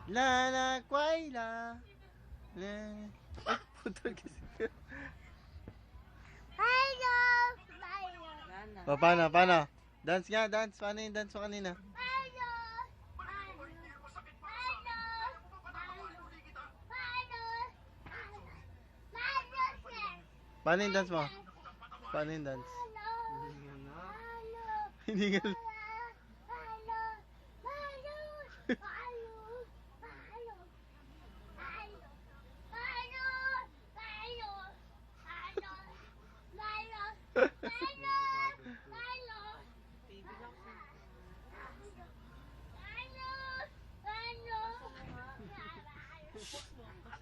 La la kway la. Ay, putol kasi. Hello! O, paano? Dance nga, dance. Paano yung dance mo kanina? Paano yung dance mo? Paano yung dance? Hindi nga.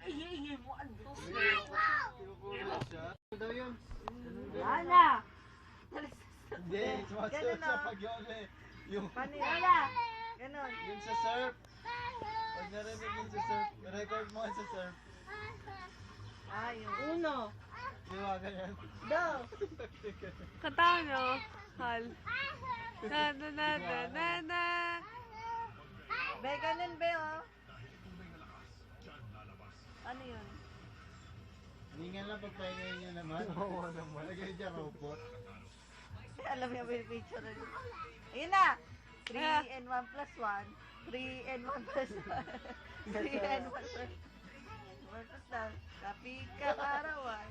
Iingay mo, ano? Kinukulit siya. Ano daw yun? Ana! Hindi, sumasayaw siya pag yun eh. Yung, Panila! Ganon. yung sa surf. Pag narinig yung sa surf, record mo sa surf. Yung uno. Di ba ganyan? Do. Katawa nyo, Hal. Na na na na na na. Be, ganun be, oh. Ano yun? Hindi nga lang pagpahingayin nyo naman. Oo naman. Lagay dyan robot. Alam niya ba yung picture na yun? Ayun na! 3 and 1 plus 1. 3 and 1 plus 1. 3 and 1 plus 1 plus 1. Kapi ka karawan.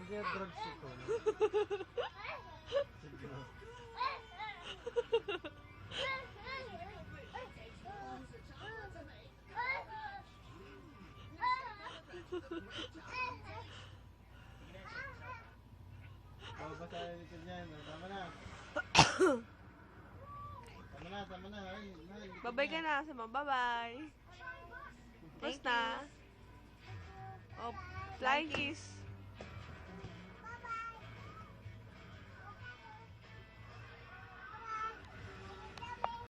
Hindi yung drugs ito. Babasa yung likod niyan. Tama na. Tama na. Ay, Babay ka na sa mga babay. Basta. Oh, flying kiss.